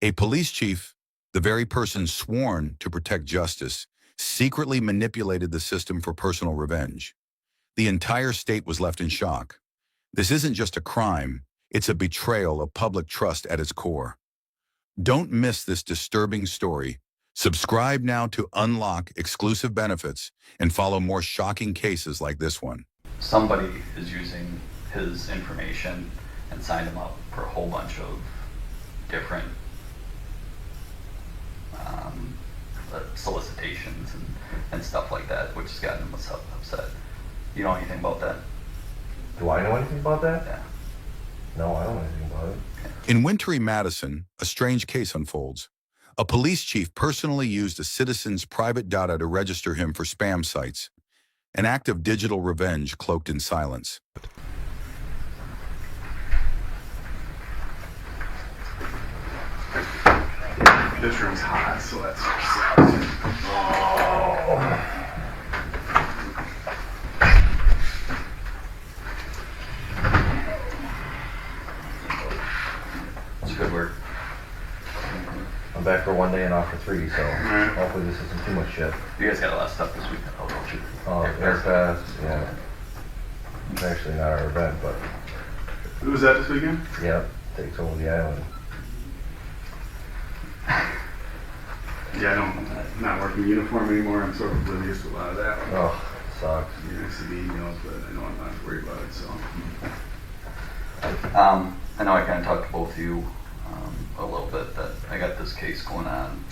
A police chief, the very person sworn to protect justice, secretly manipulated the system for personal revenge. The entire state was left in shock. This isn't just a crime, it's a betrayal of public trust at its core. Don't miss this disturbing story. Subscribe now to unlock exclusive benefits and follow more shocking cases like this one. Somebody is using his information and signed him up for a whole bunch of different solicitations and stuff like that, which has gotten him upset. You know anything about that? Do I know anything about that? Yeah. No, I don't know anything about it. In wintry Madison, a strange case unfolds. A police chief personally used a citizen's private data to register him for spam sites, an act of digital revenge cloaked in silence. This room's hot, so that's It's good work. I'm back for 1 day and off for 3, so hopefully this isn't too much shit. You guys got a lot of stuff this weekend. Oh, don't you? Airfast, yeah. It's actually not our event, but Who was that this weekend? yeah, takes over the island. Yeah, I'm not working in uniform anymore. I'm sort of oblivious to a lot of that. Oh, sucks. I see the emails, but I know I'm not worried about it, so. I know I kind of talked to both of you a little bit that I got this case going on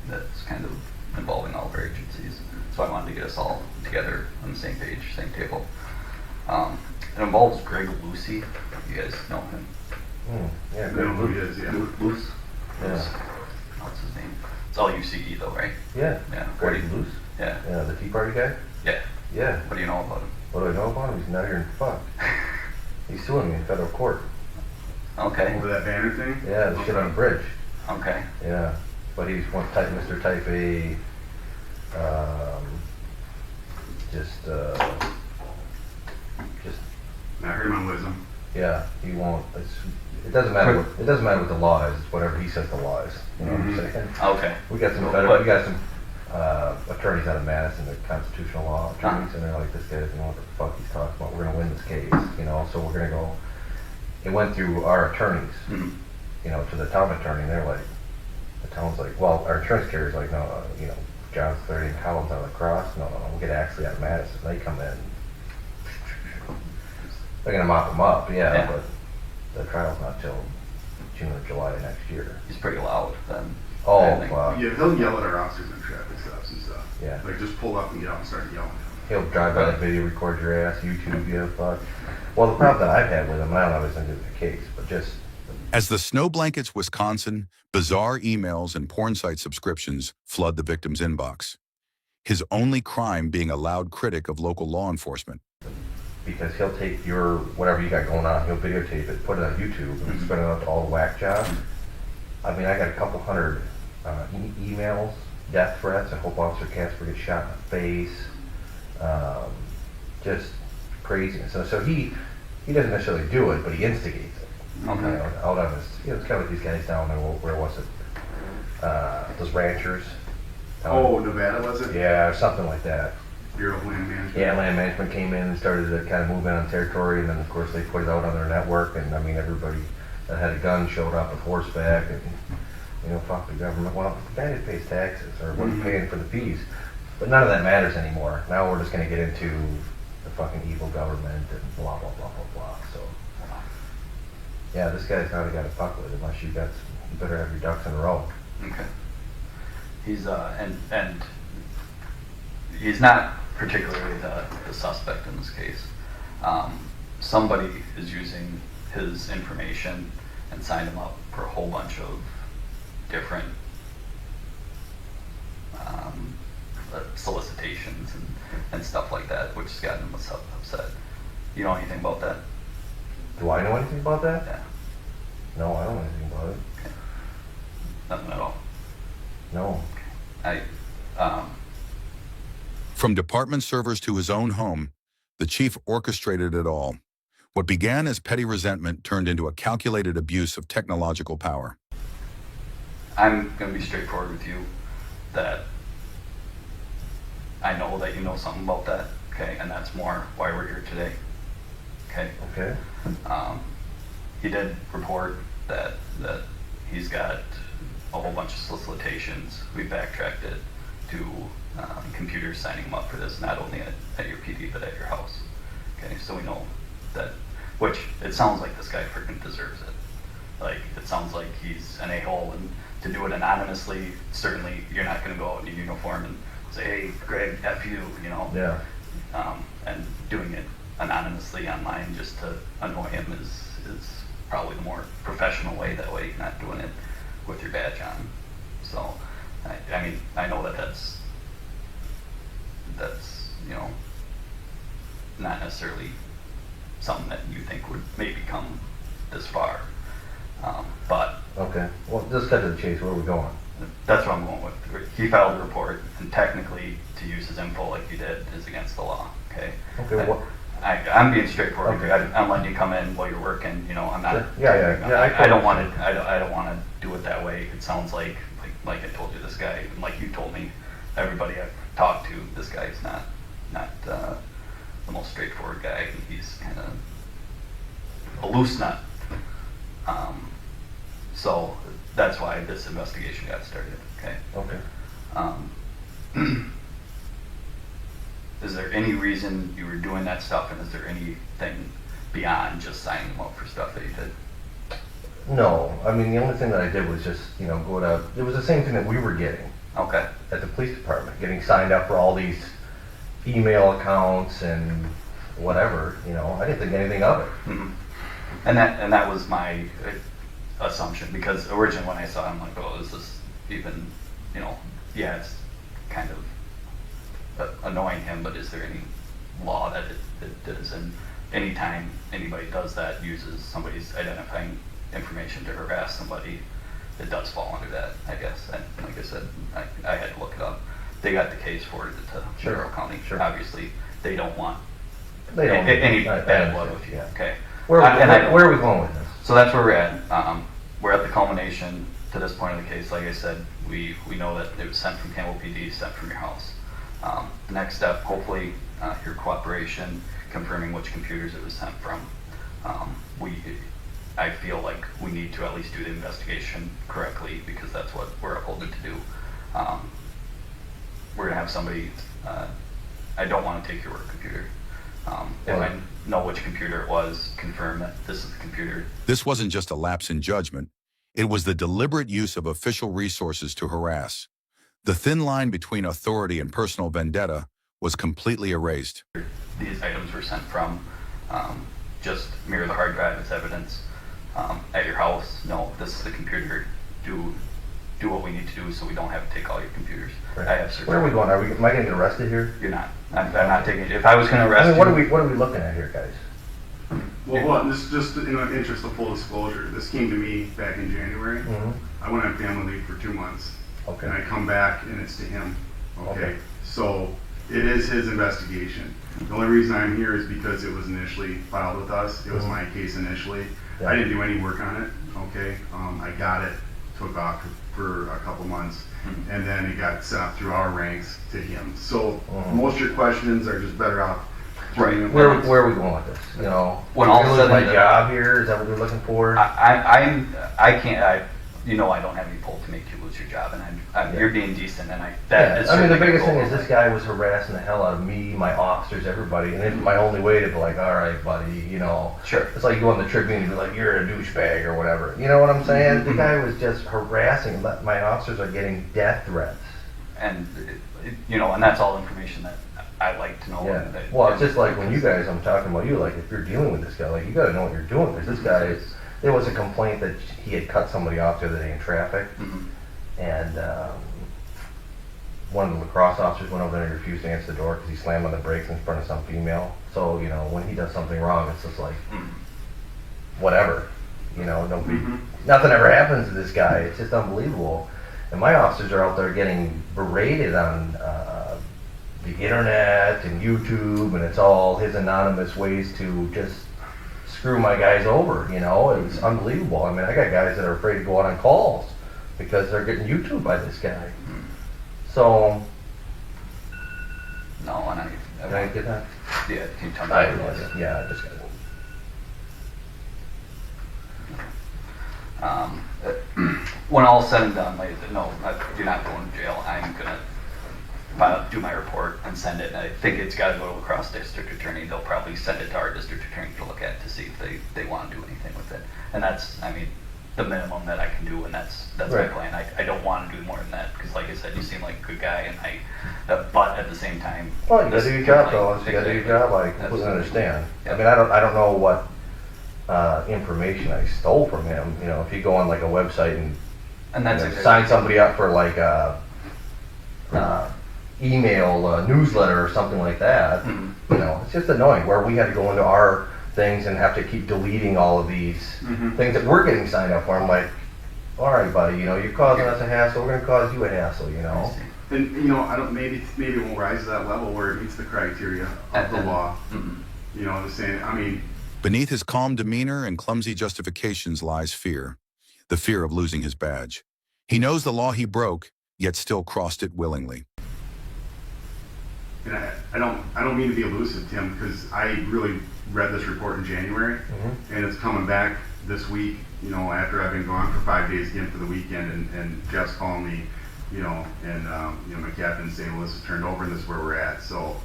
that's kind of involving all of our agencies. So I wanted to get us all together on the same page, same table. It involves Greg Lucy. You guys know him? Yeah, I know who he good. is, yeah. Luce? Yeah. What's his name? It's all UCE though, right? Yeah. Yeah. Greg Loose? Yeah. Yeah, the Tea Party guy? Yeah. Yeah. What do you know about him? What do I know about him? He's not here in fuck. He's suing me in federal court. Okay. Over that banner thing? Yeah, the shit on the bridge. Okay. Yeah. But he's one type, Mr. Type A, just, I heard him on Wisdom. yeah, he won't, it doesn't matter what the law is, it's whatever he says the law is, you know what I'm saying? Okay. We got some attorneys out of Madison, the constitutional law attorneys, and they're like, this guy doesn't know what the fuck he's talking about, we're gonna win this case, you know, so we're gonna go, it went through our attorneys, you know, to the town attorney, and they're like, the town's like, well, our insurance carrier's like, no, you know, John's 30 and Collins out of the Cross, no, we'll get Axley out of Madison, they come in. They're gonna mop him up, yeah, but the trial's not till June or July of next year. He's pretty loud then. Oh, I think. fuck. Yeah, he'll yell at our officers in traffic stops and stuff. Yeah. Like, just pull up and get out and start yelling at them. He'll drive by the video, record your ass, YouTube, yeah, fuck. Well, the problem that I've had with him, and I don't know if it's into the case, but just... As the snow blankets Wisconsin, bizarre emails and porn site subscriptions flood the victim's inbox. His only crime being a loud critic of local law enforcement. Because he'll take your, whatever you got going on, he'll videotape it, put it on YouTube, and spread it out to all the whack jobs. I mean, I got a couple hundred emails, death threats, I hope Officer Casper gets shot in the face. Just crazy. So he doesn't necessarily do it, but he instigates it. Okay. You know, out on his, you know, it's kind of like these guys down there, where was it? Those ranchers. Oh, Nevada, was it? Yeah, or something like that. Bureau of Land Management. Yeah, land management came in and started to kind of move in on territory, and then of course they put it out on their network, and I mean everybody that had a gun showed up with horseback, and you know, fuck the government. Well, the guy that pays taxes, or what he's paying for the fees, but none of that matters anymore. Now we're just going to get into the fucking evil government and blah blah blah blah blah. So yeah, this guy's not a guy to fuck with unless you better have your ducks in a row. Okay. He's and he's not particularly the suspect in this case. Somebody is using his information and signed him up for a whole bunch of different solicitations and stuff like that, which has gotten him upset. You know anything about that? Do I know anything about that? Yeah. No, I don't know anything about it. Okay. Nothing at all. No. From department servers to his own home, the chief orchestrated it all. What began as petty resentment turned into a calculated abuse of technological power. I'm going to be straightforward with you that I know that you know something about that, okay, and that's more why we're here today, okay? Okay. He did report that he's got a whole bunch of solicitations. We backtracked it to computers signing him up for this, not only at your PD, but at your house, okay? So we know that, which it sounds like this guy freaking deserves it. Like, it sounds like he's an a-hole, and to do it anonymously, certainly you're not going to go out in a uniform and say, hey, Greg, F you, you know? Yeah. And doing it anonymously online just to annoy him is probably the more professional way. That way you're not doing it with your badge on. So, I mean, I know that's, you know, not necessarily something that you think would maybe come this far. But Okay. Well, just cut to the chase. Where are we going? that's what I'm going with. He filed a report, and technically, to use his info like you did is against the law. Okay. Okay. What? I'm being straightforward. Okay. I'm letting you come in while you're working. You know, I'm not. Sure. Yeah. I don't want to. I don't want to do it that way. It sounds like I told you, this guy, and like you told me, everybody I've talked to, this guy is not the most straightforward guy. He's kind of a loose nut. So that's why this investigation got started. Okay. Okay. Is there any reason you were doing that stuff, and is there anything beyond just signing them up for stuff that you did? No. I mean, the only thing that I did was just, go to. It was the same thing that we were getting Okay. at the police department, getting signed up for all these email accounts and whatever. I didn't think anything of it. Mm-hmm. And that was my assumption, because originally when I saw it, I'm like, oh, is this even, yeah, it's kind of annoying him, but is there any law that it is? And anytime anybody does that, uses somebody's identifying information to harass somebody, it does fall under that, I guess. And like I said, I had to look it up. They got the case forwarded to Sure. Monroe County. Sure. Obviously, they don't want They don't any I bad blood understand, with you. yeah. Okay. Where I- are we going with this? So that's where we're at. We're at the culmination to this point of the case. Like I said, we know that it was sent from Campbell PD, sent from your house. The next step, hopefully, your cooperation, confirming which computers it was sent from. I feel like we need to at least do the investigation correctly, because that's what we're upholded to do. We're gonna have somebody. I don't want to take your work computer. If I know which computer it was, confirm that this is the computer. This wasn't just a lapse in judgment. It was the deliberate use of official resources to harass. The thin line between authority and personal vendetta was completely erased. These items were sent from. Just mirror the hard drive as evidence. At your house, no, this is the computer. Do what we need to do, so we don't have to take all your computers. Right. I have certain. Where are we going? Am I going to get arrested here? You're not. I'm not taking it. If I was going to arrest What you, are we looking at here, guys? Well, this just in the interest of full disclosure, this came to me back in January. Mm-hmm. I went on family leave for 2 months. Okay. And I come back and it's to him. Okay. So it is his investigation. The only reason I'm here is because it was initially filed with us. It was my case initially. Yeah. I didn't do any work on it. Okay. I got it, took off for a couple months, and then it got sent up through our ranks to him. So most of your questions are just better off. Right. Where are we going with this? When all is said my and done- job here? Is that what we're looking for? I can't. I don't have any pull to make you lose your job, and you're being decent, and that is. I mean, the certainly biggest a thing goal. is this guy was harassing the hell out of me, my officers, everybody, and it's my only way to be like, all right, buddy, Sure. It's like you go on the Tribune and be like, you're a douchebag or whatever. You know what I'm saying? The guy was just harassing. My officers are getting death threats. And and that's all information that I like to know. Yeah. And Well, it's just like when you guys, I'm talking about you, like if you're dealing with this guy, like you got to know what you're doing, because this guy there was a complaint that he had cut somebody off the other day in traffic, and one of the lacrosse officers went over there and refused to answer the door because he slammed on the brakes in front of some female. So, when he does something wrong, it's just like, whatever, nothing ever happens to this guy. It's just unbelievable. And my officers are out there getting berated on the internet and YouTube, and it's all his anonymous ways to just screw my guys over, you know? It's unbelievable. I mean, I got guys that are afraid to go out on calls because they're getting YouTubed by this guy. So, No, and can I get that? yeah, can you tell me? I what it is? yeah, I just got it. When all's said and done, like, no, you're not going to jail. I'm gonna do my report and send it. And I think it's got to go to the cross district attorney. They'll probably send it to our district attorney to look at to see if they want to do anything with it. And that's, I mean, the minimum that I can do, and that's my Right. plan. I don't want to do more than that because, like I said, you seem like a good guy, and but at the same time, Well, you gotta this- do your job, like, fellas. You gotta do your job. I completely Absolutely. understand. Yeah. I mean, I don't know what information I stole from him. You know, if you go on like a website and And that's you know, exactly- sign somebody up for like a email newsletter or something like that, Mhm. you know, it's just annoying. Where we had to go into our things and have to keep deleting all of these Mhm. things that we're getting signed up for. I'm like, all right, buddy, you know, you're causing us a hassle. We're gonna cause you a hassle, you I know. see. And, you know, I don't, maybe it won't rise to that level where it meets the criteria of the law. Mhm. You know, the same, I mean, Beneath his calm demeanor and clumsy justifications lies fear, the fear of losing his badge. He knows the law he broke, yet still crossed it willingly. and I don't mean to be elusive, Tim, because I really read this report in January, and it's coming back this week, you know, after I've been gone for 5 days again for the weekend, and Jeff's calling me, you know, and, you know, my captain's saying, well, this is turned over and this is where we're at. So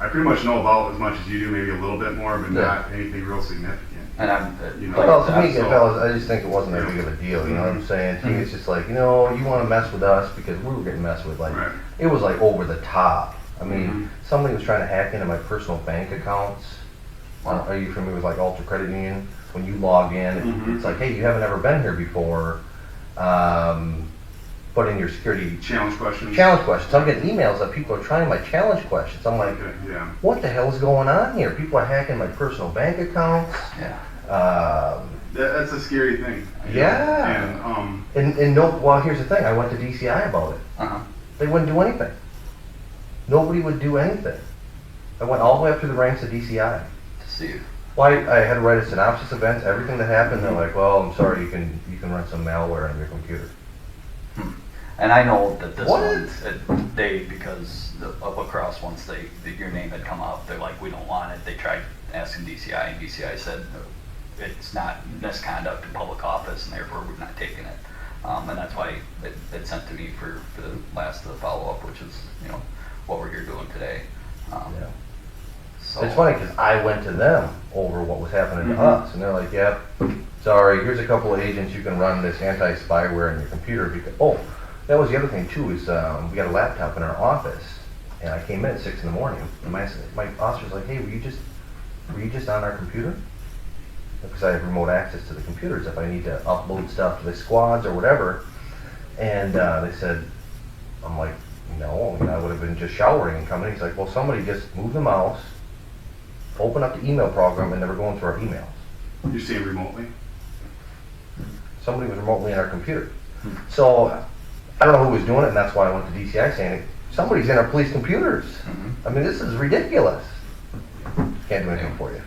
I pretty much know about as much as you do, maybe a little bit more, but Yeah. not anything real significant. And I'm, You know, like, Well, to me, that's- fellas, I just think it wasn't that big of a deal. You know what I'm saying? To me, it's just like, you know, you want to mess with us because we were getting messed with. Like, Right. it was like over the top. I mean, Mhm. somebody was trying to hack into my personal bank accounts. Are you familiar with like Ultra Credit Union? When you log in, Mhm. it's like, hey, you haven't ever been here before. Put in your security Challenge questions? challenge questions. I'm getting emails that people are trying my challenge questions. I'm like, Okay, yeah. what the hell is going on here? People are hacking my personal bank accounts. yeah. That's a scary thing. Yeah. And, No, well, here's the thing. I went to DCI about it. Uh-huh. They wouldn't do anything. Nobody would do anything. I went all the way up through the ranks of DCI. To see if Well, I had to write a synopsis events, everything that happened. They're like, well, I'm sorry, you can run some malware on your computer. And I know that this What? one, because of lacrosse, once your name had come up, they're like, we don't want it. They tried asking DCI, and DCI said, no, it's not misconduct in public office, and therefore we're not taking it. And that's why it sent to me for the last of the follow-up, which is, you know, what we're here doing today. Yeah. So, It's funny because I went to them over what was happening to Mhm. us, and they're like, "Yep, sorry. Here's a couple of agents you can run this anti-spyware on your computer." Because that was the other thing too is we got a laptop in our office, and I came in at 6 in the morning, and my officer's like, "Hey, were you just on our computer?" Because I have remote access to the computers if I need to upload stuff to the squads or whatever. And they said, I'm like, no, I mean, I would have been just showering and coming. He's like, well, somebody just moved the mouse, open up the email program, and they were going through our emails. you're saying remotely? Somebody was remotely in our computer. So I don't know who was doing it, and that's why I went to DCI saying, somebody's in our police computers. Mhm. I mean, this is ridiculous. Can't do anything for you.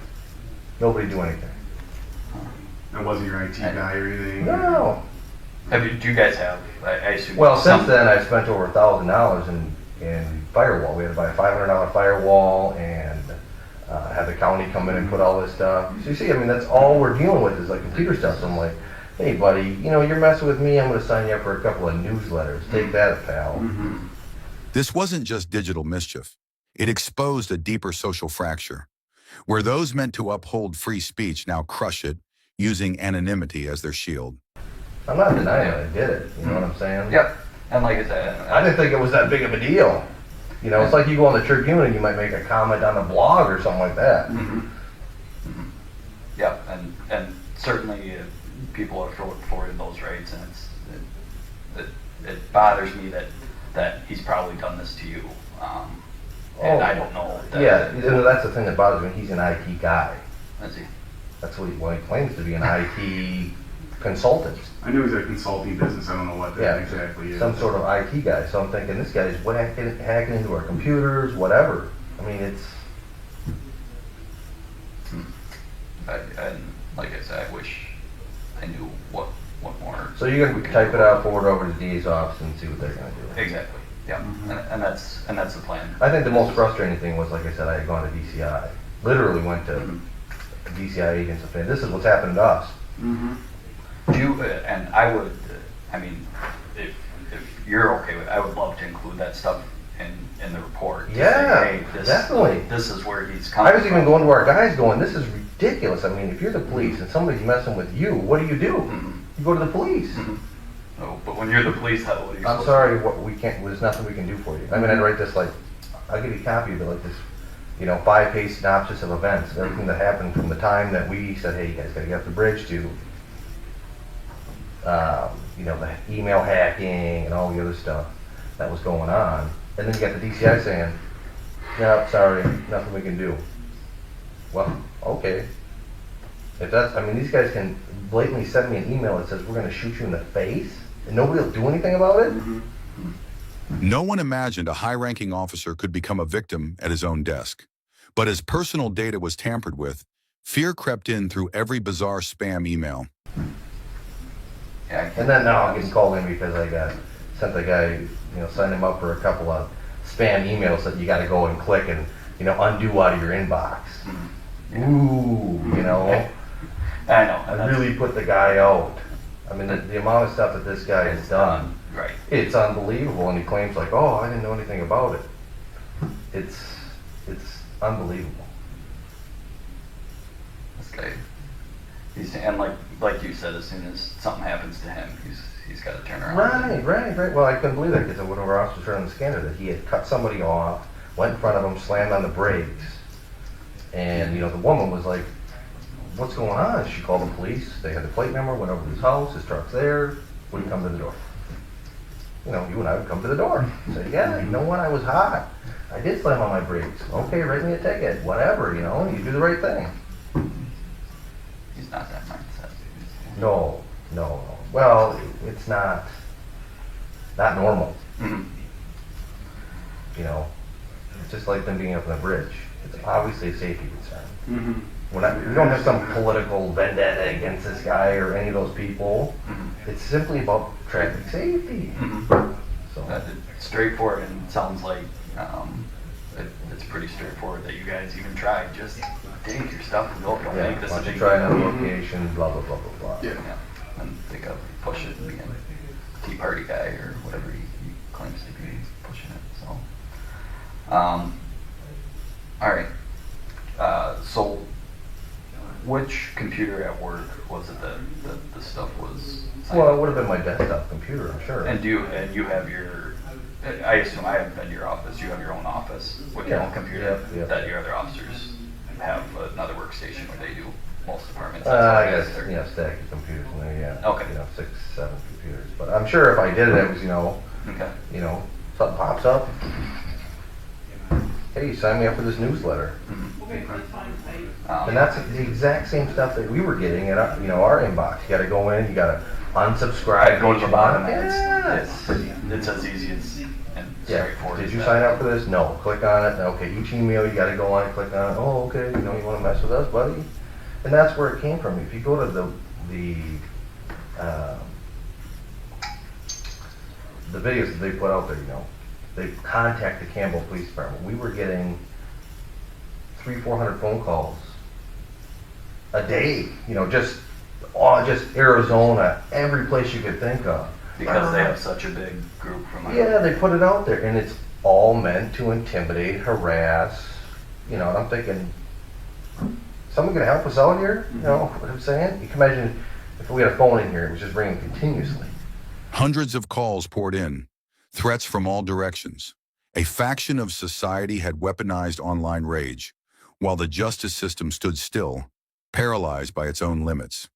Nobody do anything. That wasn't your IT guy or anything? No. do you guys have, I assume? Well, since some- then, I've spent over $1,000 in firewall. We had to buy a $500 firewall and have the county come in and put all this stuff. So you see, I mean, that's all we're dealing with is like computer stuff. So I'm like, hey, buddy, you know, you're messing with me. I'm going to sign you up for a couple of newsletters. Take that, pal. Mhm. This wasn't just digital mischief. It exposed a deeper social fracture, where those meant to uphold free speech now crush it, using anonymity as their shield. I'm not denying that I did it. You know what I'm saying? Yep. And like I said, I didn't think it was that big of a deal. You know, it's like you go on the Tribune and you might make a comment on a blog or something like that. Mhm. Mhm. Yep, and certainly people are forwarded those rights, and it bothers me that he's probably done this to you, and I don't know. Yeah, you know, that's the thing that bothers me. He's an IT guy. Let's see. That's what he claims to be, an IT consultant. I knew he was a consulting business, I don't know what Yeah, that exactly is. some sort of IT guy. So I'm thinking this guy's hacking into our computers, whatever. I mean, it's And like I said, I wish I knew what more. So you're we gonna could type do. it out, forward over to the DA's office and see what they're gonna do. Exactly, yeah, and that's the plan. I think the most frustrating thing was, like I said, I had gone to DCI. Literally went to Mhm. DCI agents and said, this is what's happened to us. Do you, and I would, I mean, if you're okay with it, I would love to include that stuff in the report. To say, Yeah, hey, definitely. This is where he's coming I was from. even going to our guys going, this is ridiculous. I mean, if you're the police and somebody's messing with you, what do? Mhm. You go to the police. Mhm. No, but when you're the police, how are you I'm supposed sorry, we can't, there's nothing we can do for you. I mean, I'd write this like, I'll give you a copy of it, like this, 5-page synopsis of events, everything that happened from the time that we said, hey, you guys gotta get off the bridge to, the email hacking and all the other stuff that was going on. And then you got the DCI saying, no, sorry, nothing we can do. Well, okay. If that's, I mean, these guys can blatantly send me an email that says, we're gonna shoot you in the face, and nobody will do anything about it? No one imagined a high-ranking officer could become a victim at his own desk. But as personal data was tampered with, fear crept in through every bizarre spam email. Yeah, I can't- And then now I'm getting called in because I got sent the guy, signed him up for a couple of spam emails that you gotta go and click and, undo out of your inbox. Ooh, I know. I really put the guy out. I mean, the amount of stuff that this guy has done, Right. it's unbelievable, and he claims like, oh, I didn't know anything about it. It's unbelievable. This guy, and like you said, as soon as something happens to him, he's got to turn around. Right. Well, I couldn't believe that because one of our officers heard on the scanner that he had cut somebody off, went in front of him, slammed on the brakes, and the woman was like, "What's going on?" She called the police. They had the plate number. Went over to his house. His truck's there. Wouldn't come to the door. You and I would come to the door. Say, "Yeah, you know what? I was hot. I did slam on my brakes. Okay, write me a ticket. Whatever. You do the right thing." He's not that mindset. No. Well, it's not normal. Mhm. It's just like them being up on the bridge. It's obviously a safety concern. We Mm-hmm. don't have some political vendetta against this guy or any of those people. Mhm. It's simply about traffic safety. Mhm. So, It's straightforward, and it sounds like it's pretty straightforward that you guys even tried. Just take your stuff and go. Don't yeah, make this why a don't you big try deal. another location, blah, blah, blah, blah, blah. Yeah. Yeah, and they got push it and be a Tea Party guy or whatever he claims to be pushing it. So, all right. So, which computer at work was it that the stuff was? signed Well, it up? would have been my desktop computer, I'm sure. And you have your? I assume I haven't been to your office. You have your own office with your Yeah, own computer. yeah. That your other officers have another workstation where they do most departments. I That's guess, how it is, or- stack of computers in there, yeah. Okay. 6, 7 computers. But I'm sure if I did it, it was, Okay. something pops up. Hey, sign me up for this newsletter. And that's the exact same stuff that we were getting at our inbox. You gotta go in, you gotta unsubscribe. Go to the bottom. Yes. It's as easy as and Yeah. straightforward. Did as you that. sign up for this? No. Click on it. Okay, each email you gotta go on and click on it. Oh, okay, you wanna mess with us, buddy? And that's where it came from. If you go to the videos that they put out there, they contact the Campbell Police Department. We were getting 300-400 phone calls a day, just Arizona, every place you could think of. Because they have such a big group from. Yeah, they put it out there, and it's all meant to intimidate, harass. And I'm thinking, someone gonna help us out here? You know what I'm saying? You can imagine if we had a phone in here, it was just ringing continuously. Hundreds of calls poured in, threats from all directions. A faction of society had weaponized online rage, while the justice system stood still, paralyzed by its own limits.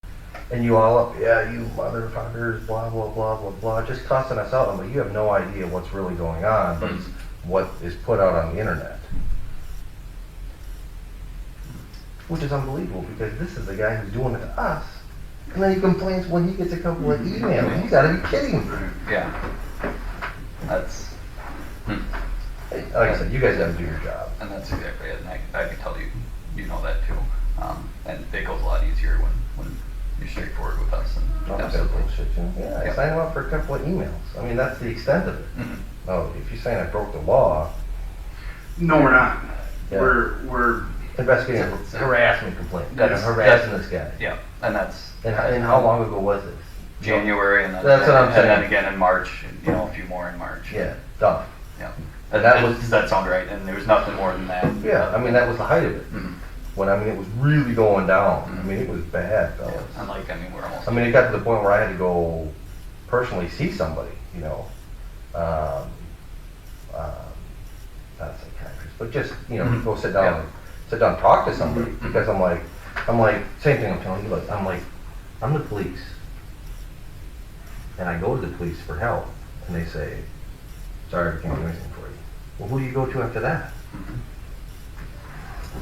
And you all up, yeah, you motherfuckers, blah, blah, blah, blah, blah, just cussing us out. But you have no idea what's really going on, but it's what is put out on the internet. Which is unbelievable, because this is the guy who's doing it to us. And then he complains when he gets a couple of emails. You gotta be kidding me. Yeah. That's. Like I said, you guys gotta do your job. And that's exactly it. And I can tell you, you know that too. And it goes a lot easier straightforward with us. And Not that absolutely. bullshit, you know? Yeah, I Yeah. signed him up for a couple of emails. I mean, that's the extent of it. Mhm. Oh, if you're saying I broke the law, No, we're not. Yeah. We're investigating a So- harassment complaint. I'm That's- harassing this guy. Yeah, and that's. And how long ago was this? January, and then, That's what I'm and then saying. again in March, and, you know, a few more in March. Yeah, done. Yeah. And that was- Does that sound right? And there was nothing more than that. Yeah, I mean, that was the height of it. Mhm. When, I mean, it was really going down. I mean, it was bad, fellas. And like, I mean, we're almost. I mean, it got to the point where I had to go personally see somebody, you know. Um, not a psychiatrist, but just, you know, Mhm. go sit down Yeah. and talk to somebody, Mhm. because I'm like, same thing I'm telling you, like, I'm the police. And I go to the police for help, and they say, sorry, we can't do anything for you. Well, who do you go to after that? Mhm.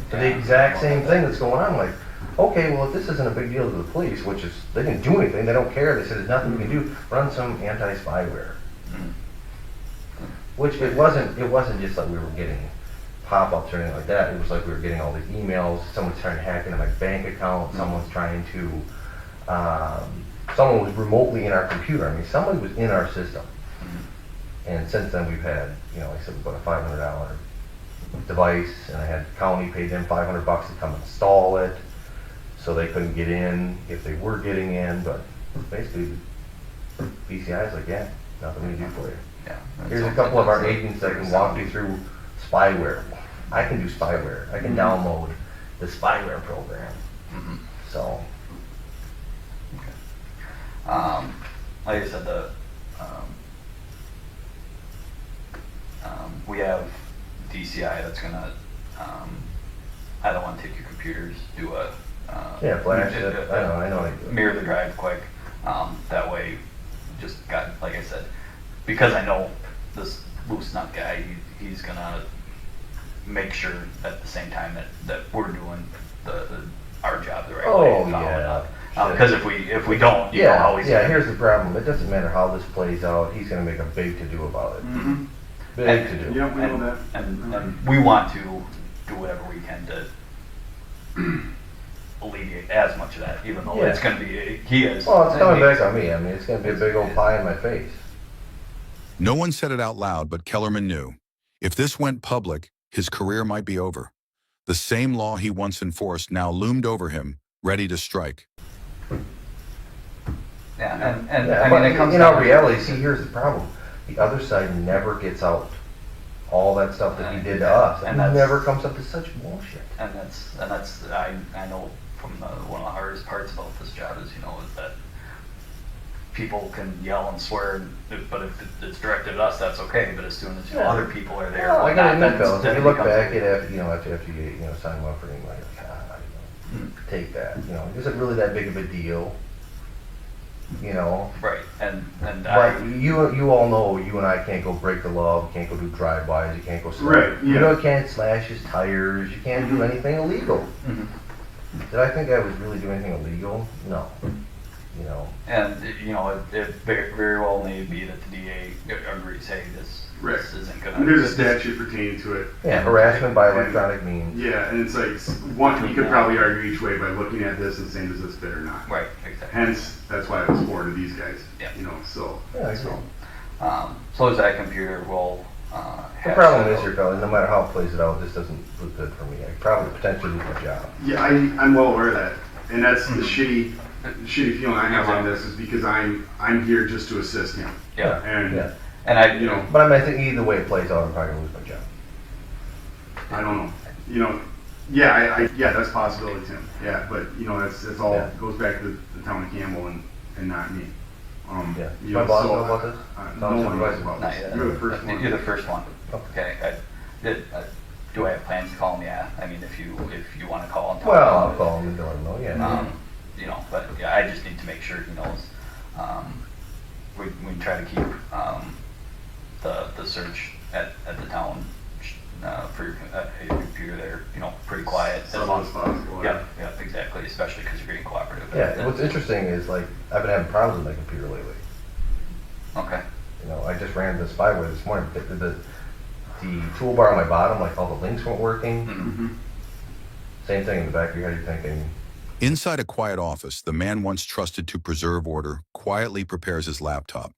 For the exact same thing that's going on. I'm like, okay, well, if this isn't a big deal to the police, which is, they didn't do anything, they don't care, they said there's nothing we can do, run some anti-spyware. Mhm. Which it wasn't just like we were getting pop-ups or anything like that, it was like we were getting all these emails, someone's trying to hack into my bank account, someone's trying to, someone was remotely in our computer, I mean, somebody was in our system. And since then, we've had, you know, like I said, about a $500 device, and I had county paid them $500 to come install it, so they couldn't get in if they were getting in, but basically, BCI's like, yeah, nothing we can do for you. Yeah. And Here's a so- couple of our agents that can walk you through spyware. I can do spyware. I can download the spyware program. Mhm. So, Like I said, we have DCI that's gonna, I don't wanna take your computers, do a. yeah, flash it. I know how to do it. Mirror the drive quick, that way, just got, like I said, because I know this loose nut guy, he's gonna make sure at the same time that we're doing our job the right way. Oh, and following yeah. up. Because if we don't, you know how he's Yeah, gonna. here's the problem. It doesn't matter how this plays out. He's going to make a big to-do about it. Mhm. Big And- to-do. yeah, we know And, that. and we want to do whatever we can to alleviate as much of that, even though Yeah. it's gonna be, he is. Well, it's coming back on me. I mean, it's going to be a big old pie in my face. No one said it out loud, but Kellerman knew. If this went public, his career might be over. The same law he once enforced now loomed over him, ready to strike. Yeah, and Yeah, I but mean, it comes in down our to- reality, see, here's the problem. The other side never gets out all that stuff that he did to us. And And that's- he never comes up to such bullshit. And that's, I know from one of the hardest parts about this job is, is that people can yell and swear, but if it's directed at us, that's okay, but as soon as, Yeah. other people are there. Well, I gotta whatnot, admit, fellas, then if you it look becomes- back at after you sign him up for anything, like, take that, is it really that big of a deal? Right, and But you all know, you and I can't go break the law, we can't go do drive-bys, you can't go slash. Right, yeah. You can't slash his tires, you can't do anything illegal. Mhm. Did I think I was really doing anything illegal? No. And, it very well may be that the DA agrees, hey, this isn't gonna. There's a statute pertaining to it. Yeah, harassment by electronic means. Yeah, and it's like, one, you could probably argue each way by looking at this and saying, does this fit or not? Right, exactly. Hence, that's why it was forwarded to these guys. Yeah. So. Yeah, I agree. So is that computer will, The problem is here, fellas, no matter how it plays it out, this doesn't look good for me. I probably potentially lose my job. Yeah, I'm well aware of that. And that's the Mhm. shitty feeling I have on this is because I'm here just to assist him. Yeah, And, Yeah. and I, But I mean, I think either way it plays out, I'm probably gonna lose my job. I don't know. Yeah, that's a possibility, Tim. Yeah, but, that's all, Yeah. goes back to the town of Campbell and not me. Yeah. You My boss so, know about this? No one knows about not this. yet. You're the first one. You're the first one. Okay. Okay, do I have plans to call him? Yeah, I mean, if you wanna call and talk. Well, I'll about it. call him and let him know, yeah. But yeah, I just need to make sure he knows. We try to keep, the search at the town, for your computer there, pretty quiet. Subtle as possible. Yeah, exactly, especially because you're being cooperative. Yeah, what's interesting is like, I've been having problems with my computer lately. Okay, I just ran the spyware this morning, but the toolbar on my bottom, like all the links weren't working. Mhm. Mhm. Same thing in the back of your head, you're thinking, Inside a quiet office, the man once trusted to preserve order quietly prepares his laptop,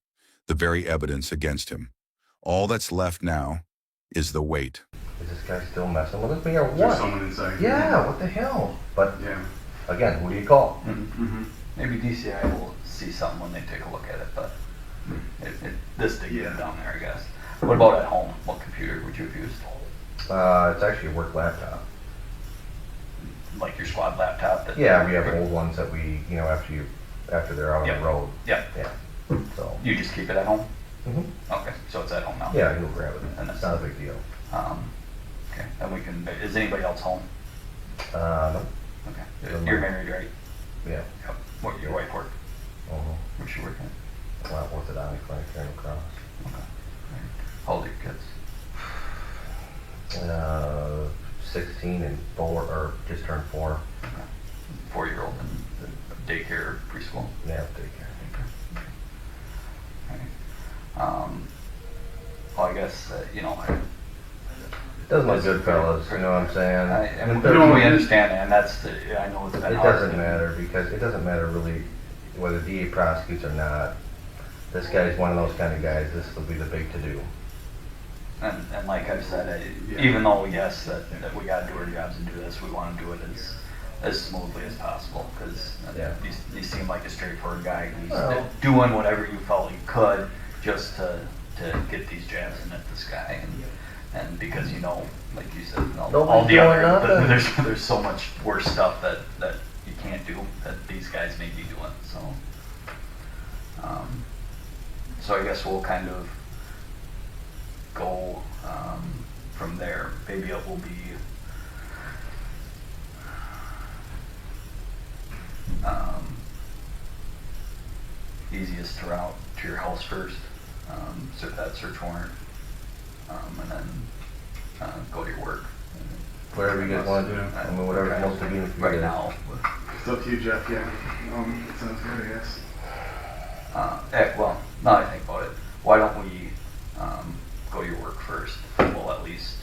the very evidence against him. All that's left now is the wait. Is this guy still messing with me or Is there what? someone inside? Yeah, what the hell? But Yeah. again, who do you call? Mm-hmm. Maybe DCI will see something when they take a look at it, but this did get down there, I guess. What about at home? What computer would you have used? It's actually a work laptop. Like your squad laptop? Yeah, we have old ones that we, after they're out on Yep. the road. Yeah. Yeah. So. You just keep it at home? Mhm. Okay, so it's at home now? Yeah, you'll grab it. And It's not a big deal. Okay, and we can, is anybody else home? No. Okay, I'm you're not. married, right? Yeah. Yep. What, your wife work? Uh-huh. Where's she working? Well, orthodontic clinic here in La Crosse. Okay. How old are your kids? 16 and 4, or just turned 4. Okay. 4-year-old in daycare, preschool? Yeah, daycare. Well, I guess, Doesn't look good, fellas, you know what I'm saying? I mean, It we understand that, and I know it's been hard. doesn't matter, because it doesn't matter really whether DA prosecutes or not. This guy's one of those kind of guys, this will be the big to-do. And like I've said, Yeah. even though, yes, that we gotta do our jobs and do this, we wanna do it as smoothly as possible, because Yeah. you seem like a straightforward guy, who's Well- doing whatever you felt you could just to get these jabs in at this guy, and because like you said, all Nobody's the doing other, nothing. there's so much worse stuff that you can't do that these guys may be doing, so. So I guess we'll kind of go from there. Maybe it will be easiest to route to your house first, serve that search warrant, and then go to your work. Whatever you guys want to do, I mean, whatever's most convenient for you Right guys. now. It's up to you, Jeff, yeah. It sounds good, I guess. Well, now that I think about it, why don't we go to your work first? We'll at least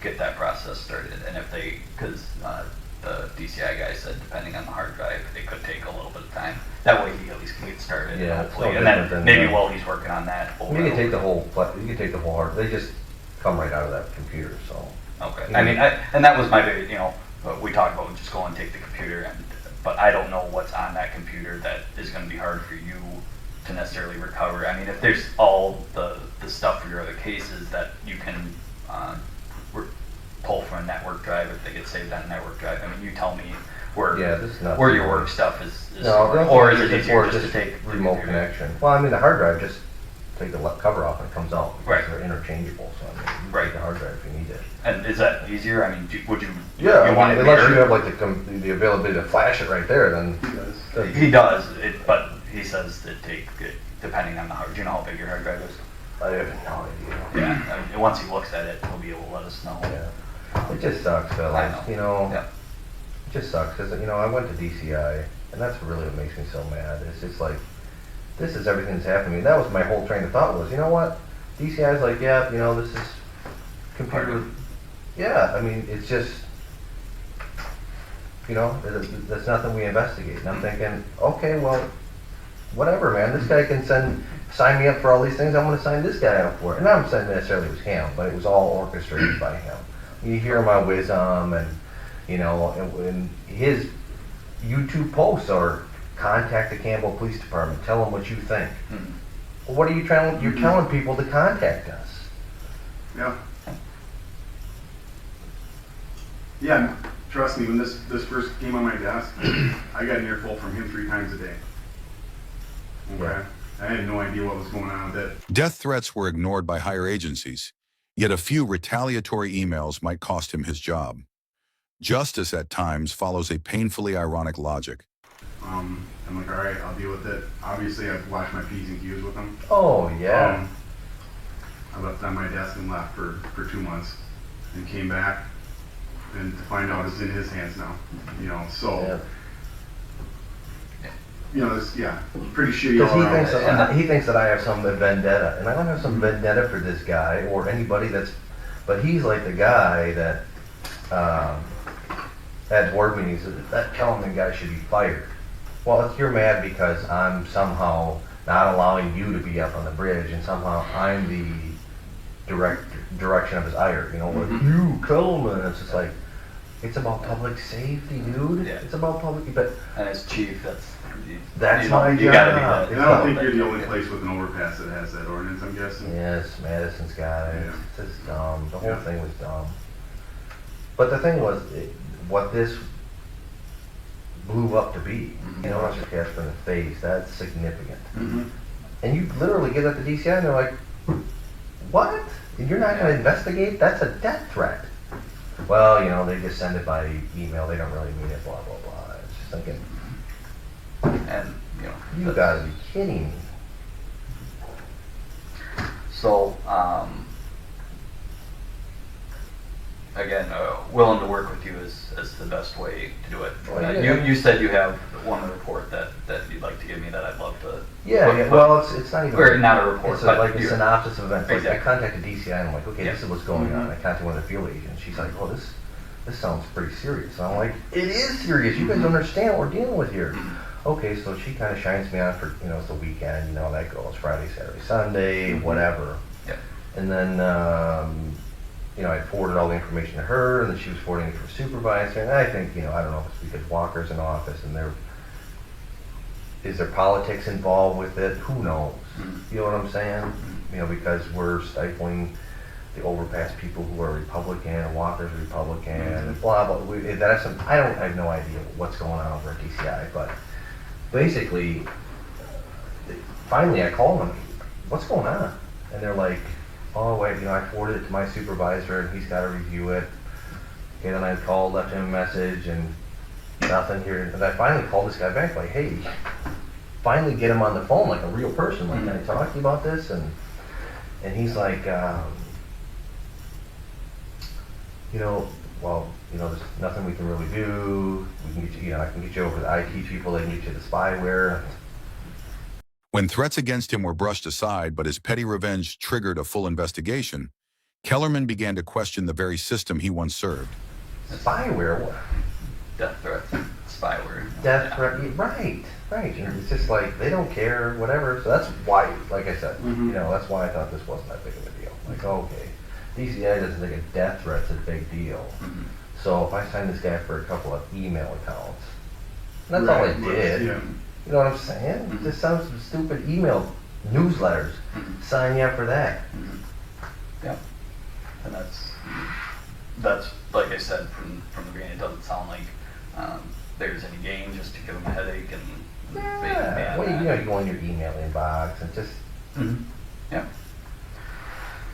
get that process started. And if because the DCI guy said depending on the hard drive, it could take a little bit of time. That way he at least can get started, Yeah, it's hopefully. no And different then than, maybe while he's working on that. You can take the whole, they just come right out of that computer, so. Okay. I mean, and that was my big, we talked about just go and take the computer, but I don't know what's on that computer that is going to be hard for you to necessarily recover. I mean, if there's all the stuff for your other cases that you can pull from a network drive if they get saved on a network drive. I mean, you tell me where your work stuff is No, stored, or is it easier just to take the remote computer? connection? Well, I mean, the hard drive, just take the cover off and it comes out. Right. Because they're interchangeable, so I mean, you can Right. take the hard drive if you need it. And is that easier? I mean, would you? Yeah, you I want mean, it unless you mirrored? have like the availability to flash it right there, then. He does. He does, but he says it depending on the hard. Do you know how big your hard drive is? I have no idea. Yeah. I mean, once he looks at it, he'll be able to let us know. Yeah. It just sucks, fellas, I know. Yeah. It just sucks, because, I went to DCI, and that's really what makes me so mad. It's just like, this is everything that's happening to me. That was my whole train of thought was, you know what? DCI's like, yeah, this is computer. Yeah, I mean, it's just, that's nothing we investigate. And I'm thinking, okay, well, whatever, man. This guy can sign me up for all these things. I'm going to sign this guy up for it. And I'm not saying necessarily it was him, but it was all orchestrated by him. You hear my wisdom, and and his YouTube posts are contact the Campbell Police Department. Tell them what you think. Mhm. Well, what are you trying? You're telling people to contact us. Yeah. Yeah, trust me, when this first came on my desk, I got an earful from him 3 times a day. Okay? Yeah. I had no idea what was going on with it. Death threats were ignored by higher agencies, yet a few retaliatory emails might cost him his job. Justice at times follows a painfully ironic logic. I'm like, all right, I'll deal with it. Obviously, I've watched my P's and Q's with him. Oh yeah. I left on my desk and left for 2 months, and came back, and to find out it's in his hands now. So. Yeah. It's pretty shitty Because all around. he thinks that I have some vendetta, and I don't have some vendetta for this guy or anybody but he's like the guy that at board meetings, that Kellerman guy should be fired. Well, if you're mad because I'm somehow not allowing you to be up on the bridge, and somehow I'm the direction of his ire, you know, like, you, Kellerman, it's just like, it's about public safety, dude. Yeah. It's about public, but And as chief, that's you know, my you gotta be job. that. And I don't think you're the only place with an overpass that has that ordinance, I'm guessing. yes, Madison's got it. Yeah. It's just dumb. The whole Yeah. thing was dumb. But the thing was, what this blew up to be, you know, Mr. Casper in the face, that's significant. Mm-hmm. And you literally get at the DCI and they're like, what? And you're not going to investigate? That's a death threat. Well, you know, they just send it by email. They don't really mean it, blah, blah, blah. It's just thinking, And, you know. you got to be kidding me. So, again, willing to work with you is the best way to do it. Well, yeah. You said you have one report that you'd like to give me that I'd love to. Yeah, well, it's not even. Or not a report, It's but like a you- synopsis of events. Like, Exactly. I contacted DCI and I'm like, okay, Yeah. this is what's going on. Mhm. I contacted one of the field agents. She's like, oh, this sounds pretty serious. And I'm like, it is serious. You guys don't understand what we're dealing with here. Okay, so she kind of shines me on for, you know, it's the weekend, you know, that goes Friday, Saturday, Sunday, whatever. Yeah. And then, you know, I forwarded all the information to her, and then she was forwarding it to her supervisor. And I think, you know, I don't know if it's because Walker's in office and is there politics involved with it? Who knows? Mhm. You know what I'm saying? You know, because we're stifling the overpass people who are Republican, and Walker's Republican, and blah, blah. I have no idea what's going on over at DCI, but basically, finally I called them, what's going on? And they're like, oh wait, you know, I forwarded it to my supervisor and he's got to review it. Okay, then I called, left him a message and nothing here. And I finally called this guy back like, hey, finally get him on the phone like a real person. Like, can I talk to you about this? And he's like, you know, well, you know, there's nothing we can really do. We can get you, you know, I can get you over to the IT people. They can get you the spyware. When threats against him were brushed aside, but his petty revenge triggered a full investigation, Kellerman began to question the very system he once served. Spyware? What? Death threats, spyware. Death Yeah. threat? Right. And it's just like, they don't care, whatever. So that's why, like I said, you know, that's why I thought this wasn't that big of a deal. Like, okay, DCI doesn't think a death threat's a big deal. Mhm. So if I sign this guy for a couple of email accounts, and that's all I Right, did. yeah. You know what I'm saying? Mhm. Just some stupid email newsletters. Mhm. Sign you up for that. Yeah, and that's like I said from the beginning. It doesn't sound like there's any gain just to give them a headache and Yeah. Well, you know, you go in your email inbox and just Yeah.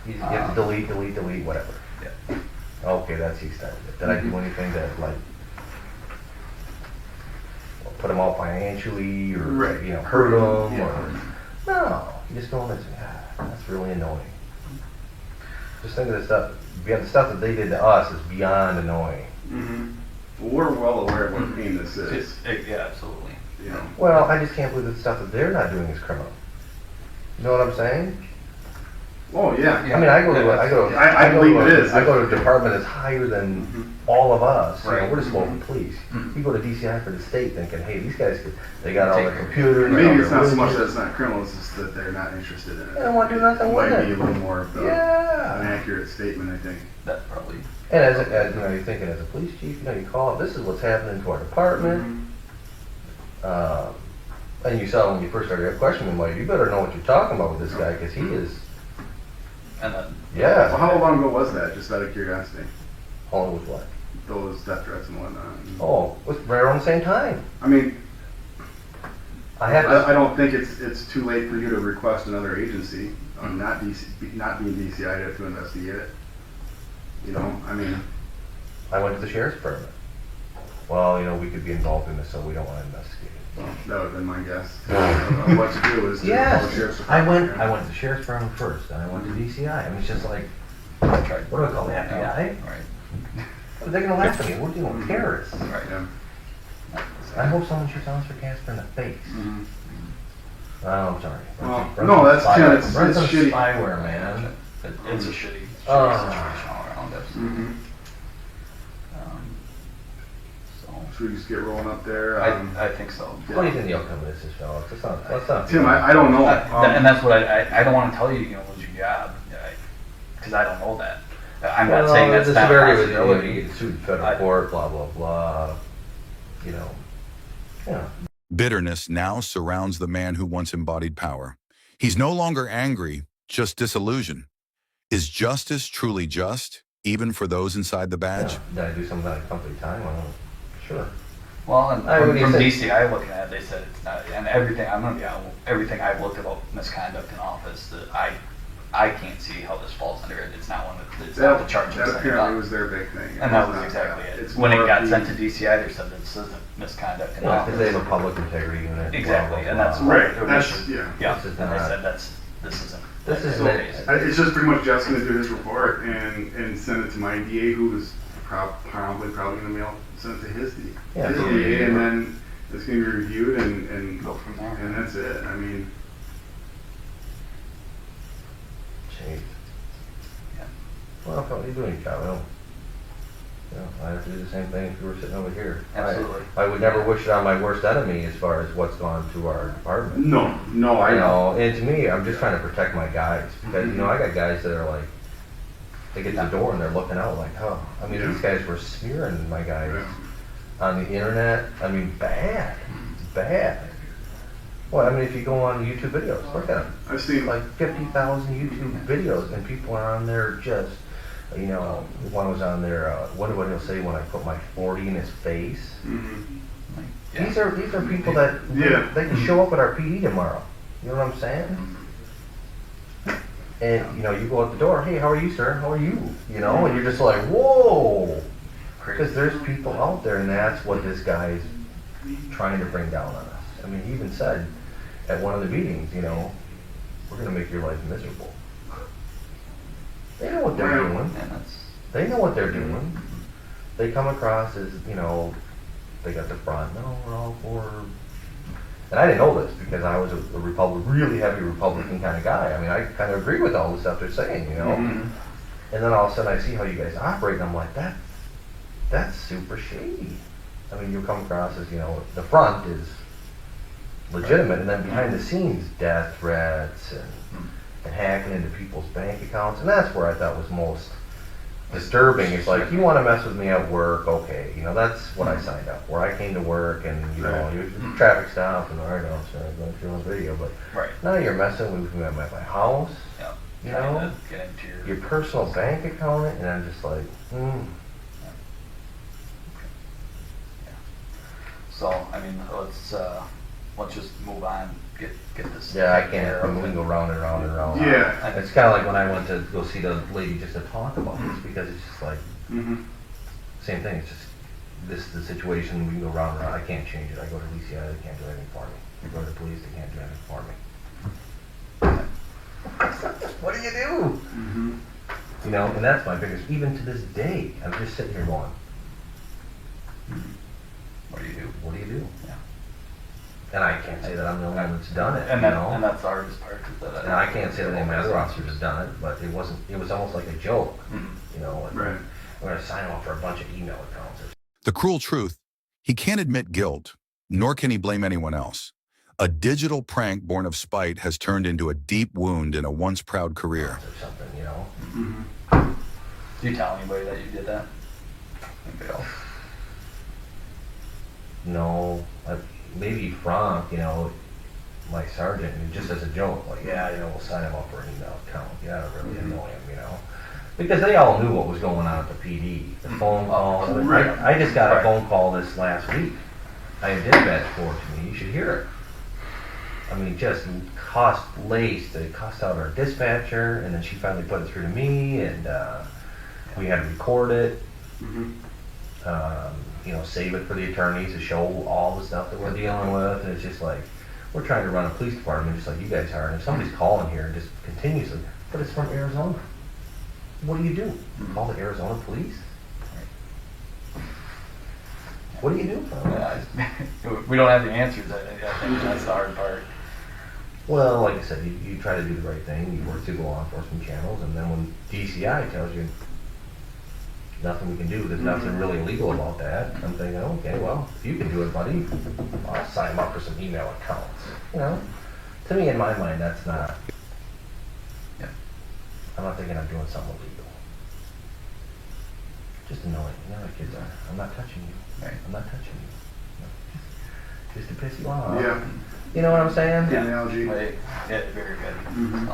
you have to delete, whatever. Yeah. Okay, that's the extent of it. Did I do anything that like put them off financially or Right. you know hurt them Yeah. or no? You just go in and say, that's really annoying. Just think of the stuff. Yeah, the stuff that they did to us is beyond annoying. Mm-hmm. Well, we're well aware of what a pain this is. Yeah, absolutely. You know. Well, I just can't believe that the stuff that they're not doing is criminal. You know what I'm saying? Oh yeah. I mean, I go to I go believe to it is. I go to a department that's higher than all of us. You know, Right. we're just local police. Mhm. You go to DCI for the state thinking, hey, these guys, they got all their Take care. computers. Maybe all it's their not so much that widgets. it's not criminal, it's just that they're not interested in it. They don't want to do nothing with Might be a it. little more of the, an Yeah. accurate statement, I think. That probably. And as you know, you're thinking as a police chief, you know, you call up, this is what's happening to our department. And you saw when you first started questioning him, like, you better know what you're talking about with this guy, because he is, And then. So yeah. how long ago was that, just out of curiosity? All with what? Those death threats and whatnot. Oh, it was right around the same time. I mean, I have I to, don't think it's too late for you to request another agency, not being DCI to investigate it. You know, I mean, I went to the sheriff's department. Well, you know, we could be involved in this, so we don't want to investigate it. well, that would have been my guess. Of what to do is to call the sheriff's Yes, I department. went to the sheriff's department first, then I went to DCI. I mean, it's just like, I tried. what do I call it, FBI? Right. They're gonna laugh at me, we're dealing with terrorists. Right. Yeah. I hope someone shoots Officer Casper in the face. Mhm. Oh, I'm sorry. Well, Run no, some that's spyware. kind of Run it's some shitty. spyware, man. It's a shitty Oh. situation all around. Absolutely. Mhm. Should we just get rolling up there? I think so. What do you think the outcome of this is, fellas? Let's not. Tim, I don't know. And that's what I don't want to tell you you're going to lose your job, because I don't know that. I'm not saying that's the not severity of possible. it, you get sued in federal court, blah, blah, blah, you know. Yeah. Bitterness now surrounds the man who once embodied power. He's no longer angry, just disillusioned. Is justice truly just, even for those inside the badge? Yeah. Did I do something like company time? I don't know. Sure. Well, and I would from say- DCI looking at it, they said it's not, and everything, I'm gonna be honest, everything I've looked about misconduct in office, that I can't see how this falls under it. It's not one that, it's not the charge That that's apparently was their big thing. And that It's was not exactly that. it. It's When it more got of sent the- to DCI, they said this isn't misconduct in Yeah, because they office. have a public integrity unit. Exactly, blah, and blah, that's blah. Right, their that's, issue. yeah. Yeah, This is and they not- said this isn't. This that's isn't- okay. It's just pretty much Jeff's gonna do his report and send it to my DA, who is probably gonna send it to his Yeah. DA, and then it's gonna be reviewed and Go from there. and that's it. I mean, Jeez. Yeah. Well, what are you doing, Joe? I don't. You know, I have to do the same thing if you were sitting over here. Absolutely. I would never wish it on my worst enemy as far as what's gone to our department. no, I You know. know, and to me, I'm just trying to protect my guys because, you know, I got guys that are like, they get to the door and they're looking out like, oh, I mean, Yeah. these guys were smearing my guys Yeah. on the internet. I mean, bad. Well, I mean, if you go on YouTube videos, look at them. I've seen Like 50,000 YouTube videos and people are on there just, you know, one was on there, what do he'll say when I put my 40 in his face? mhm. Yeah. These are people that, Yeah. they can show up at our PD tomorrow. You know what I'm saying? And, you know, you go out the door, hey, how are you, sir? How are you? You know, and you're just like, whoa! Because there's people out there, and that's what this guy's trying to bring down on us. I mean, he even said at one of the meetings, you know, we're going to make your life miserable. They know what they're Right. doing. And that's, They know what they're doing. They come across as, you know, they got the front, no, we're all for... And I didn't know this because I was a really heavy Republican kind of guy. I mean, I kind of agree with all the stuff they're saying, you know? Mhm. And then all of a sudden I see how you guys operate and I'm like, that's super shady. I mean, you come across as, you know, the front is legitimate and then behind the scenes, death threats and hacking into people's bank accounts. And that's where I thought was most disturbing. It's like, you want to mess with me at work, okay. You know, that's what I signed up for. I came to work and, you know, Right. you traffic stop and, all right, officer, I'm going through on video, but right. now you're messing with me at my house, Yeah. you Trying know, to get into your personal bank account, and I'm just like, So, I mean, let's just move on, get this. yeah, I taken care can't, of. we can go round and round and round. Yeah. It's kind of like when I went to go see the lady just to talk about this, because it's just like, Mhm. same thing, it's just, this is the situation, we can go round and round, I can't change it, I go to DCI, they can't do anything for me. I go to the police, they can't do anything for me. What do you do? Mhm. You know, and that's my biggest, even to this day, I'm just sitting here going, What do you do? what do you do? Yeah. And I can't say that I'm the only one that's done it, And you that, know? and that's the hardest part. Is that And I can't say that any of my other officers have done it, but it was almost like a joke, Mhm. you know? Like, Right. I'm gonna sign off for a bunch of email accounts. The cruel truth, he can't admit guilt, nor can he blame anyone else. A digital prank born of spite has turned into a deep wound in a once proud career. Or something, you know? Mhm. Do you tell anybody that you did that? Anybody else? No, maybe Frank, you know, my sergeant, and just as a joke, like, yeah, you know, we'll sign him up for an email account. Yeah, to really annoy him, you know? Because they all knew what was going on at the PD. The phone call. Right. I just got a Right. phone call this last week. I had dispatch forwarded to me. You should hear it. I mean, just laced. They cussed out our dispatcher, and then she finally put it through to me, and we had to record it. Mhm. You know, save it for the attorneys to show all the stuff that we're dealing with, and it's just like, we're trying to run a police department just like you guys are, and if somebody's calling here just continuously, but it's from Arizona, what do you do? Call the Arizona police? What do you do for them? Yeah, we don't have the answers. I think that's the hard part. Well, like I said, you try to do the right thing, you work through the law enforcement channels, and then when DCI tells you, nothing we can do, there's nothing really illegal about that. I'm thinking, okay, well, if you can do it, buddy, I'll sign him up for some email accounts, you know? To me, in my mind, that's not, Yeah. I'm not thinking I'm doing something illegal. Just annoying, you know how kids are. I'm not touching you. Right. I'm not touching you. No, just to piss you off. Yeah. You know what I'm saying? Good analogy. Right. Yeah, very good. Mhm. So,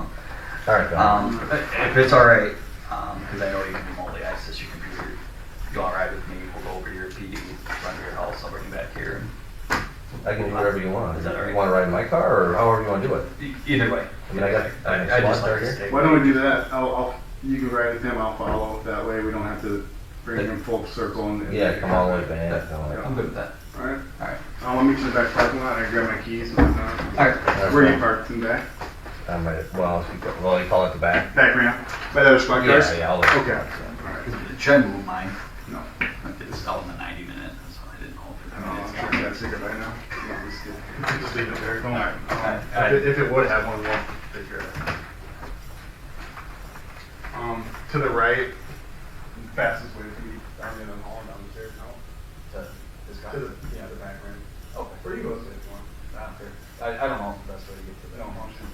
All right, Bill. if it's all right, because I know you can remotely access your computer, you all right with me? We'll go over to your PD, run to your house, I'll bring you back here. I can do whatever you want. Is that all right? You want to ride in my car, or however you want to do it? Either way. I mean, I got- I just Swan like to here. stay. Why don't we do that? You can ride with him, I'll follow. That way we don't have to bring him full circle. And Yeah, come all the way back. I'm good with that. All right. All right. I'll meet you in the back parking lot. I grab my keys and whatnot. All right. Where are you parked in the back? I might, well, you call it the back? Back ramp. By the other squad cars? Yeah, I'll let you. Okay. All right. Should I move mine? No. It's out in the 90 minute, so I didn't know if I don't know, I'm sure that's secret right now. No, just leave it there. Don't worry. Alright. If it would have one, we'll take care of it. To the right, fastest way to be down in the hall, down the stairs now. This guy? To the, yeah, the back ramp. Okay. Where do you go if you want? I don't know if the best way to get to that. No, I'm just